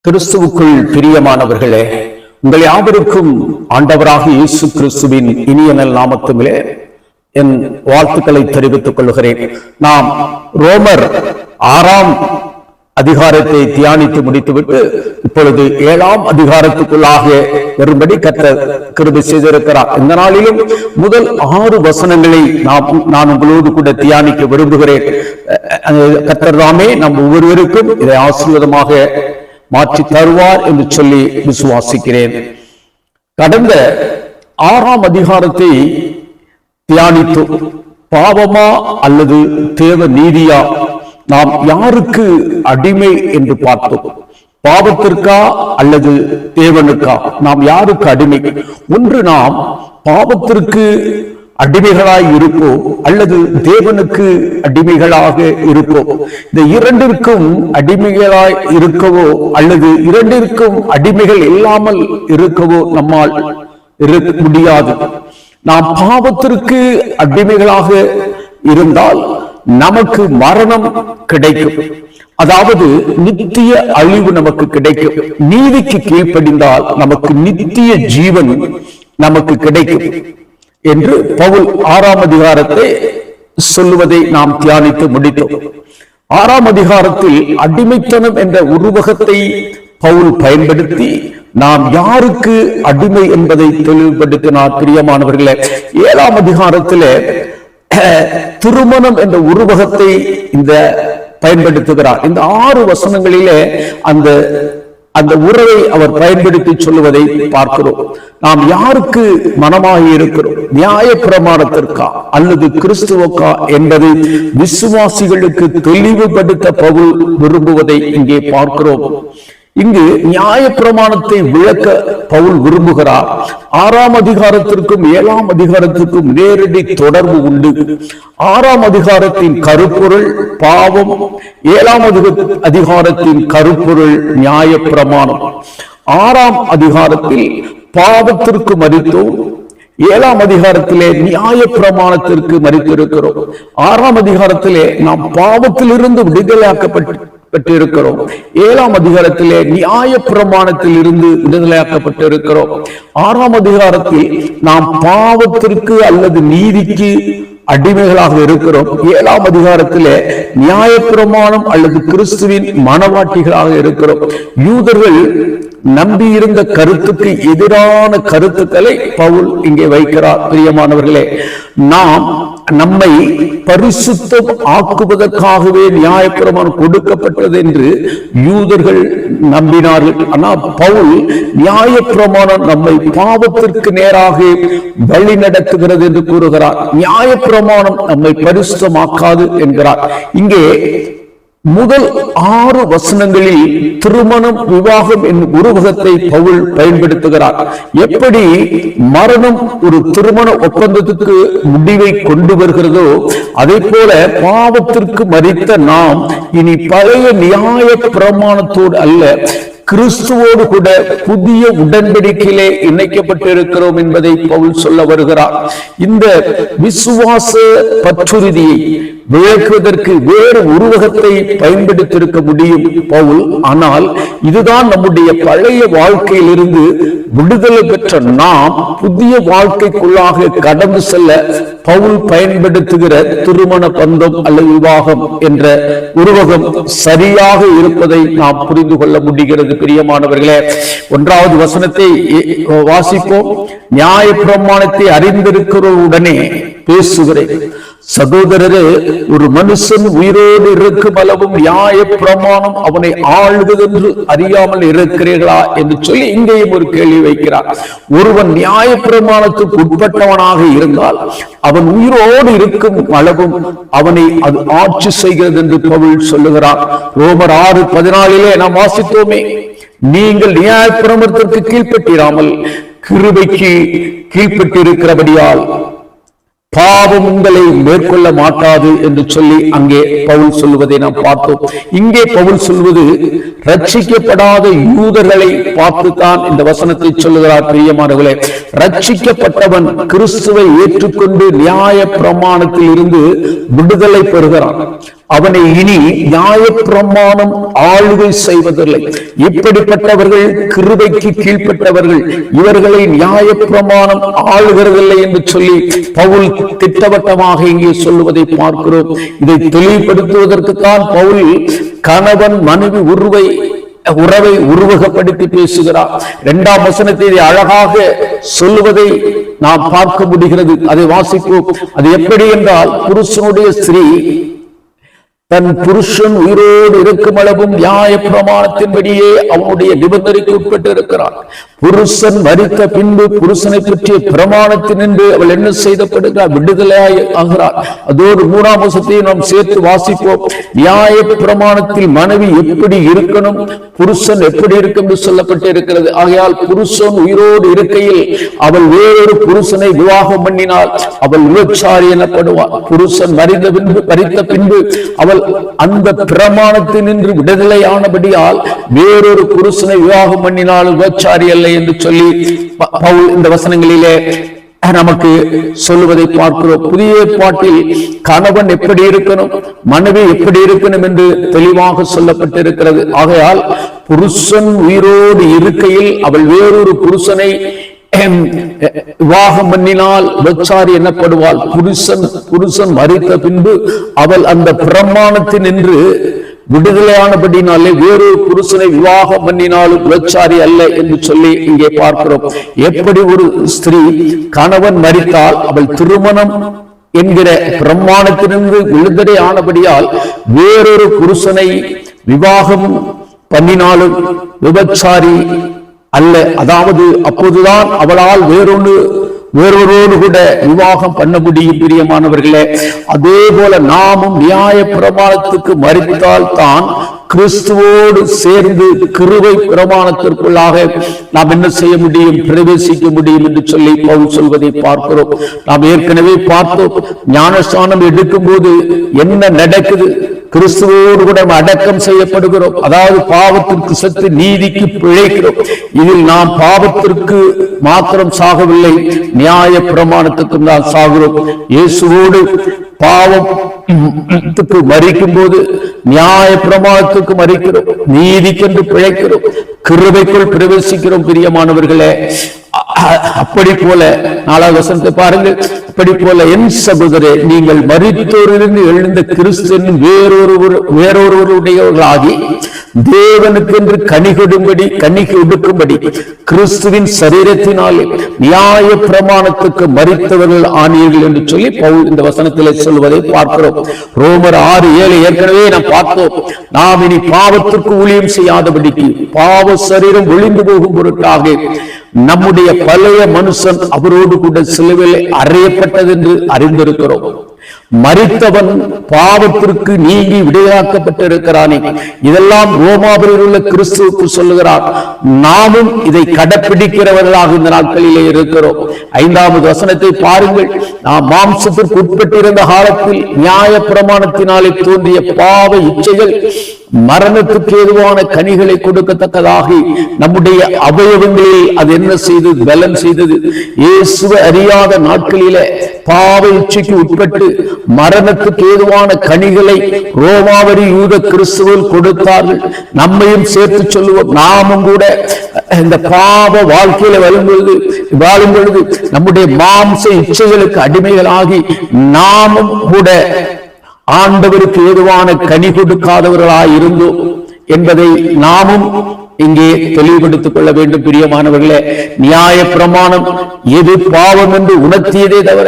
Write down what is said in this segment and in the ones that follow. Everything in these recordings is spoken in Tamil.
கிறிஸ்துவுக்குள் பிரியமானவர்களே, உங்கள் யாவருக்கும் ஆண்டவராக இயேசு கிறிஸ்துவின் இனிய நல் நாமத்திலே என் வாழ்த்துக்களை தெரிவித்துக் கொள்கிறேன். நாம் ரோமர் 6ஆம் அதிகாரத்தை தியானித்து முடித்துவிட்டு இப்பொழுது 7ஆம் அதிகாரத்துக்குள்ளாக வரும்படி கர்த்தர் கிருபை செய்திருக்கிறார். இந்த நாளிலும் முதல் 6 வசனங்களை நான் உங்களோடு கூட தியானிக்க விரும்புகிறேன். கர்த்தர் தாமே நம் ஒவ்வொருவருக்கும் இதை ஆசீர்வாதமாக மாற்றி தருவார் என்று சொல்லி விசுவாசிக்கிறேன். கடந்த 6ஆம் அதிகாரத்தை தியானித்து பாவமா அல்லது தேவ நீதியா, நாம் யாருக்கு அடிமை என்று பார்த்தோம். பாவத்திற்கா அல்லது தேவனுக்கா? நாம் யாருக்கு அடிமை? ஒன்று, நாம் பாவத்திற்கு அடிமைகளாய் இருப்போம் அல்லது தேவனுக்கு அடிமைகளாக இருப்போம். இந்த இரண்டிற்கும் அடிமைகளாய் இருக்கவோ அல்லது இரண்டிற்கும் அடிமைகள் இல்லாமல் இருக்கவோ நம்மால் இருக்க முடியாது. நாம் பாவத்திற்கு அடிமைகளாக இருந்தால் நமக்கு மரணம் கிடைக்கும், அதாவது நித்திய அழிவு நமக்கு கிடைக்கும். நீதிக்கு கீழ்ப்படிந்தால் நமக்கு நித்திய ஜீவன் நமக்கு கிடைக்கும் என்று பவுல் 6ஆம் அதிகாரத்தை சொல்லுவதை நாம் தியானித்து முடித்தோம். 6ஆம் அதிகாரத்தில் அடிமைத்தனம் என்ற உருவகத்தை பவுல் பயன்படுத்தி நாம் யாருக்கு அடிமை என்பதை தெளிவுபடுத்தினார். பிரியமானவர்களே, 7ஆம் அதிகாரத்திலே திருமணம் என்ற உருவகத்தை இந்த பயன்படுத்துகிறார். இந்த 6 வசனங்களிலே அந்த உறவை அவர் பயன்படுத்தி சொல்லுவதை பார்க்கிறோம். நாம் யாருக்கு மனமாக இருக்கிறோம்? நியாய பிரமாணத்திற்கா அல்லது கிறிஸ்துவுக்கா என்பதை விசுவாசிகளுக்கு தெளிவுபடுத்த பவுல் விரும்புவதை இங்கே பார்க்கிறோம். இங்கு நியாய பிரமாணத்தை விளக்க பவுல் விரும்புகிறார். 6ஆம் அதிகாரத்திற்கும் 7ஆம் அதிகாரத்திற்கும் நேரடி தொடர்பு உண்டு. 6ஆம் அதிகாரத்தின் கருப்பொருள் பாவம், 7ஆம் அதிகாரத்தின் கருப்பொருள் நியாய பிரமாணம். 6ஆம் அதிகாரத்தில் பாவத்திற்கு மரித்தோம், 7ஆம் அதிகாரத்திலே நியாய பிரமாணத்திற்கு மரித்திருக்கிறோம். 6ஆம் அதிகாரத்திலே நாம் பாவத்திலிருந்து விடுதலையாக்கப்பட்டிருக்கிறோம். 7ஆம் அதிகாரத்திலே நியாய பிரமாணத்தில் இருந்து விடுதலையாக்கப்பட்டிருக்கிறோம். 6ஆம் அதிகாரத்தில் நாம் பாவத்திற்கு அல்லது நீதிக்கு அடிமைகளாக இருக்கிறோம். 7ஆம் அதிகாரத்திலே நியாய பிரமாணம் அல்லது கிறிஸ்துவின் மனவாட்டிகளாக இருக்கிறோம். யூதர்கள் நம்பியிருந்த கருத்துக்கு எதிரான கருத்துக்களை பவுல் இங்கே வைக்கிறார். பிரியமானவர்களே, நாம் நம்மை பரிசுத்தம் ஆக்குவதற்காகவே நியாயப்பிரமாணம் கொடுக்கப்பட்டது என்று யூதர்கள் நம்பினார்கள். ஆனால் பவுல் நியாயப்பிரமாணம் நம்மை பாவத்திற்கு நேராக வழி நடத்துகிறது என்று கூறுகிறார். நியாயப்பிரமாணம் நம்மை பரிசுத்தமாக்காது என்கிறார். இங்கே முதல் 6 வசனங்களில் திருமணம், விவாகம் என்னும் உருவகத்தை பவுல் பயன்படுத்துகிறார். எப்படி மரணம் ஒரு திருமண ஒப்பந்தத்துக்கு முடிவை கொண்டு வருகிறதோ, அதே போல பாவத்திற்கு மரித்த நாம் இனி பழைய நியாய பிரமாணத்தோடு அல்ல, கிறிஸ்துவோடு கூட புதிய உடன்படிக்கையிலே இணைக்கப்பட்டிருக்கிறோம் என்பதை பவுல் சொல்ல வருகிறார். இந்த விசுவாச பற்றுறுதியை விளக்குவதற்கு வேறு உருவகத்தை பயன்படுத்தியிருக்க முடியும் பவுல். ஆனால் இதுதான் நம்முடைய பழைய வாழ்க்கையிலிருந்து விடுதலை பெற்ற நாம் புதிய வாழ்க்கைக்குள்ளாக கடந்து செல்ல பவுல் பயன்படுத்துகிற திருமண பந்தம் அல்லது விவாகம் என்ற உருவகம் சரியாக இருப்பதை நாம் புரிந்து கொள்ள முடிகிறது. பிரியமானவர்களே, 1வது வசனத்தை வாசிப்போம். நியாய பிரமாணத்தை அறிந்திருக்கிறவுடனே பேசுகிறேன், சகோதரரே, ஒரு மனுஷன் உயிரோடு இருக்கும் அளவும் நியாய பிரமாணம் அவனை ஆளுவதென்று அறியாமல் இருக்கிறீர்களா என்று சொல்லி இங்கேயும் ஒரு கேள்வி வைக்கிறார். ஒருவன் நியாய பிரமாணத்துக்கு உட்பட்டவனாக இருந்தால் அவன் உயிரோடு இருக்கும் அளவும் அவனை அது ஆட்சி செய்கிறது என்று பவுல் சொல்லுகிறார். ரோமர் 6:14 நாம் வாசித்தோமே, நீங்கள் நியாய பிரமாணத்திற்கு கீழ்ப்பட்டிராமல் கிருபைக்கு கீழ்ப்பட்டிருக்கிறபடியால் பாவம் உங்களை மேற்கொள்ள மாட்டாது என்று சொல்லி அங்கே பவுல் சொல்லுவதை நாம் பார்த்தோம். இங்கே பவுல் சொல்வது ரட்சிக்கப்படாத யூதர்களை பார்த்துத்தான் இந்த வசனத்தை சொல்லுகிறார். பிரியமானவர்களே, ரட்சிக்கப்பட்டவன் கிறிஸ்துவை ஏற்றுக்கொண்டு நியாய பிரமாணத்தில் இருந்து விடுதலை பெறுகிறான். அவனை இனி நியாய பிரமாணம் ஆளுகை செய்வதில்லை. இப்படிப்பட்டவர்கள் கிருபைக்கு கீழ்ப்பட்டவர்கள், இவர்களை நியாய பிரமாணம் ஆளுகிறதில்லை என்று சொல்லி பவுல் திட்டவட்டமாக இங்கே சொல்லுவதை பார்க்கிறோம். இதை தெளிவுபடுத்துவதற்குத்தான் பவுல் கணவன் மனைவி உறவை உருவகப்படுத்தி பேசுகிறார். 2ஆம் வசனத்தை அழகாக சொல்லுவதை நாம் பார்க்க முடிகிறது. அதை வாசிப்போம். அது எப்படி என்றால், புருஷனுடைய ஸ்திரீ தன் புருஷன் உயிரோடு இருக்கும் அளவும் நியாய பிரமாணத்தின்படியே அவனுடைய நிபந்தனைக்கு உட்பட்டு இருக்கிறார். புருஷன் மரித்த பின்பு புருஷனை பற்றிய பிரமாணத்தினின்று அவள் என்ன செய்யப்படுகிறார்? விடுதலையாய் ஆகிறார். அதோடு 3ஆம் வசனத்தை நாம் சேர்த்து வாசிப்போம். நியாய பிரமாணத்தில் மனைவி எப்படி இருக்கணும், புருஷன் எப்படி இருக்கும் என்று சொல்லப்பட்டு இருக்கிறது. ஆகையால் புருஷன் உயிரோடு இருக்கையில் அவள் வேறொரு புருஷனை விவாகம் பண்ணினால் அவள் விபச்சாரி எனப்படுவாள். புருஷன் மரித்த பின்பு அவள் அந்த பிரமாணத்தினின்று விடுதலையானபடியால் வேறொரு புருஷனை விவாகம் பண்ணினால் விபச்சாரி அல்ல என்று சொல்லி பவுல் இந்த வசனங்களிலே நமக்கு சொல்லுவதை பார்க்கிறோம். புதிய ஏற்பாட்டில் கணவன் எப்படி இருக்கணும், மனைவி எப்படி இருக்கணும் என்று தெளிவாக சொல்லப்பட்டிருக்கிறது. ஆகையால் புருஷன் உயிரோடு இருக்கையில் அவள் வேறொரு புருஷனை விவாகம் பண்ணினால் விபச்சாரி எனப்படுவாள். புருஷன் மரித்த பின்பு அவள் அந்த பிரமாணத்தின் நின்று விடுதலையானபடினாலே வேறொரு புருஷனை விவாகம் பண்ணினாலும் விபச்சாரி அல்ல என்று சொல்லி இங்கே பார்க்கிறோம். எப்படி ஒரு ஸ்திரீ கணவன் மரித்தால் அவள் திருமணம் என்கிற பிரமாணத்திலிருந்து விடுதலை ஆனபடியால் வேறொரு புருஷனை விவாகம் பண்ணினாலும் விபச்சாரி அல்ல. அதாவது அப்போதுதான் அவளால் வேறொருவரோடு கூட விவாகம் பண்ண முடியும். பிரியமானவர்களே, அதே போல நாமும் நியாய பிரமாணத்துக்கு மரித்தால் தான் கிறிஸ்துவோடு சேர்ந்து கிருபை பிரமாணத்திற்குள்ளாக நாம் என்ன செய்ய முடியும்? பிரவேசிக்க முடியும் என்று சொல்லி பவுல் சொல்வதை பார்க்கிறோம். நாம் ஏற்கனவே பார்த்தோம், ஞானஸ்நானம் எடுக்கும் போது என்ன நடக்குது? கிறிஸ்துவோடு கூட அடக்கம் செய்யப்படுகிறோம். அதாவது பாவத்திற்கு செத்து நீதிக்கு பிழைக்கிறோம். இதில் நாம் பாவத்திற்கு மாத்திரம் சாகவில்லை, நியாய பிரமாணத்துக்கும் தான் சாகிறோம். இயேசுவோடு பாவத்துக்கு மரிக்கும் போது நியாய பிரமாணத்துக்கு மரிக்கிறோம், நீதிக்கென்று பிழைக்கிறோம், கிருபைக்குள் பிரவேசிக்கிறோம். பிரியமானவர்களே, அப்படி போல 4ஆவது வசனத்தை பாருங்கள். அப்படி போல என் சகோதரே, நீங்கள் மரித்தோரிலிருந்து எழுந்த கிறிஸ்துவின் வேறொருவருடையவர்களாகி தேவனுக்கென்று கனி கொடுக்கும்படி கிறிஸ்துவின் சரீரத்தினாலே நியாய பிரமாணத்துக்கு மரித்தவர்கள் ஆனீர்கள் என்று சொல்லி பவுல் இந்த வசனத்திலே சொல்வதை பார்க்கிறோம். ரோமர் 6:7 ஏற்கனவே நாம் பார்த்தோம். நாம் இனி பாவத்திற்கு ஊழியம் செய்யாதபடிக்கு பாவ சரீரம் ஒளிந்து போகும் பொருட்டாக நம்முடைய பழைய மனுஷன் அவரோடு கூட சிலுவையில் அறையப்பட்டது என்று அறிந்திருக்கிறோம். மரித்தவன் பாவத்திற்கு நீங்கி விடுதலையாக்கப்பட்டிருக்கிறானே. இதெல்லாம் ரோமாபுரியில் உள்ள கிறிஸ்துவுக்கு சொல்லுகிறார். நாமும் இதை கடைப்பிடிக்கிறவர்களாக இந்த நாட்களிலே இருக்கிறோம். 5ஆவது வசனத்தை பாருங்கள். நாம் மாம்சத்திற்கு உட்பட்டிருந்த காலத்தில் நியாய பிரமாணத்தினாலே தோன்றிய பாவ இச்சைகள் மரணத்துக்கு ஏதுவான கனிகளை கொடுக்கத்தக்கதாக நம்முடைய அவயவங்களில் அது என்ன செய்தது? பலம் செய்தது. இயேசுவை அறியாத நாட்களிலே பாவ இச்சைக்கு உட்பட்டு மரணத்துக்கு ஏதுவான கனிகளை ரோமாவரி யூத கிறிஸ்துவில் கொடுத்தார்கள். நம்மையும் சேர்த்து சொல்லுவோம். நாமும் கூட இந்த பாவ வாழ்க்கையில வாழும் பொழுது நம்முடைய மாம்ச இச்சைகளுக்கு அடிமைகளாகி நாமும் கூட ஆண்டவருக்கு ஏதுவான கனி கொடுக்காதவர்களாய் இருந்தோம் என்பதை நாமும் இங்கே தெளிவுபடுத்திக் கொள்ள வேண்டும். பிரியமானவர்களே, நியாய பிரமாணம் எது பாவம் என்று உணர்த்தியதே தவிர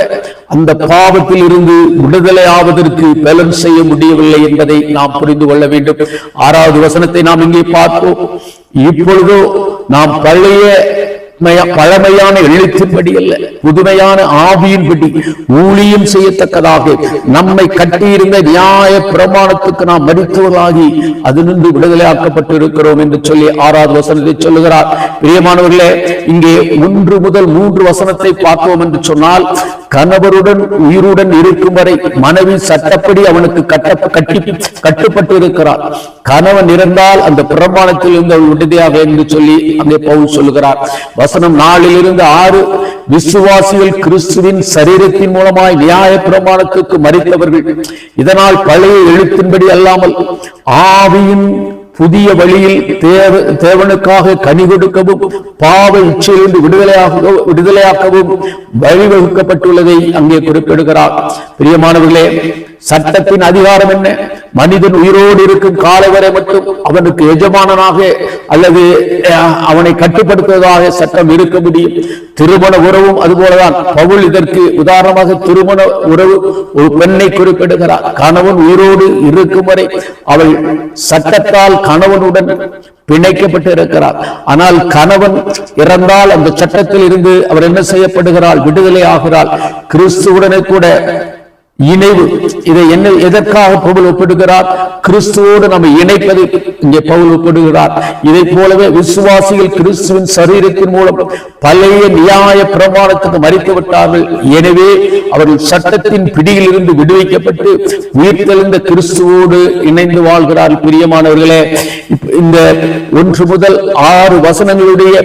அந்த பாவத்தில் இருந்து விடுதலை ஆவதற்கு பலன் செய்ய முடியவில்லை என்பதை நாம் புரிந்து கொள்ள வேண்டும். 6ஆவது வசனத்தை நாம் இங்கே பார்ப்போம். இப்பொழுதோ நாம் பழைய பழமையான எழுத்தின்படி அல்ல, புதுமையான ஆவியின்படி ஊழியம் செய்யத்தக்கதாக நம்மை கட்டியிருந்த நியாய பிரமாணத்துக்கு நாம் மரித்தவர்களாகி அதிலிருந்து விடுதலையாக்கப்பட்டு இருக்கிறோம் என்று சொல்லி 6வது வசனத்தை சொல்லுகிறார். பிரியமானவர்களே, இங்கே 1 முதல் 3 வசனத்தை பார்த்தோம் என்று சொன்னால், கணவருடன் உயிருடன் இருக்கும் வரை மனைவி சட்டப்படி அவனுக்கு கட்டுப்பட்டு இருக்கிறார். கணவன் இருந்தால் அந்த பிரமாணத்தில் இருந்து விடுதலையாக என்று சொல்லி அங்கே பவுல் சொல்லுகிறார். வசனம் 4 - 6, விசுவாசிகள் கிறிஸ்துவின் சரீரத்தின் மூலமாய் நியாய பிரமாணத்துக்கு மரித்தவர்கள். இதனால் பழைய எழுத்தின்படி அல்லாமல் ஆவியின் புதிய வழியில் தேவனுக்காக கனி கொடுக்கவும் பாவ இச்சையிலிருந்து விடுதலையாக்கவும் வழிவகுக்கப்பட்டுள்ளதை அங்கே குறிப்பிடுகிறார். பிரியமானவர்களே, சட்டத்தின் அதிகாரம் என்ன? மனிதன் உயிரோடு இருக்கும் கால வரை மட்டும் அவனுக்கு எஜமானனாக அல்லது அவனை கட்டுப்படுத்துவதாக சட்டம் இருக்க முடியும். திருமண உறவும் அதுபோலதான். பவுல் இதற்கு உதாரணமாக திருமண உறவு ஒரு பெண்ணை குறிப்பிடுகிறார். கணவன் உயிரோடு இருக்கும் வரை அவள் சட்டத்தால் கணவனுடன் பிணைக்கப்பட்டு இருக்கிறார். ஆனால் கணவன் இறந்தால் அந்த சட்டத்தில் இருந்து அவர் என்ன செய்யப்படுகிறாள்? விடுதலை ஆகிறாள். கிறிஸ்துவுடனே கூட இணைவு. இதை என்ன எதற்காக பவுல் ஒப்பிடுகிறார்? கிறிஸ்துவோடு நம்ம இணைப்பதை இங்கே பவுல் ஒப்பிடுகிறார். இதை போலவே விசுவாசிகள் கிறிஸ்துவின் சரீரத்தின் மூலம் பழைய நியாய பிரமாணத்துக்கு மரித்து விட்டார்கள். எனவே அவர்கள் சட்டத்தின் பிடியில் இருந்து விடுவிக்கப்பட்டு உயிர்த்தெழுந்த கிறிஸ்துவோடு இணைந்து வாழ்கிறார். பிரியமானவர்களே, இந்த 1 முதல் 6 வசனங்களுடைய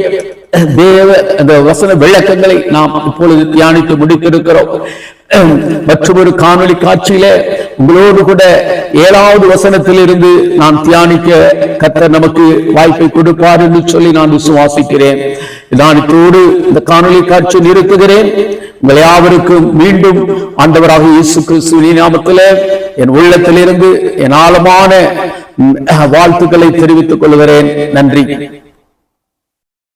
தேவ அந்த வசன விளக்கங்களை நாம் இப்பொழுது தியானித்து முடித்திருக்கிறோம். மற்றொரு காணொளி காட்சியில உங்களோடு கூட 7வது வசனத்தில் இருந்து நான் தியானிக்க கர்த்தர் நமக்கு வாய்ப்பை கொடுப்பார் என்று சொல்லி நான் விசுவாசிக்கிறேன். நான் இப்போது இந்த காணொளி காட்சி நிறுத்துகிறேன். உங்கள் யாவருக்கும் மீண்டும் ஆண்டவராக இயேசு கிறிஸ்துவின் நாமத்திலே என் உள்ளத்திலிருந்து என் ஆழமான வாழ்த்துக்களை தெரிவித்துக் கொள்கிறேன். நன்றி.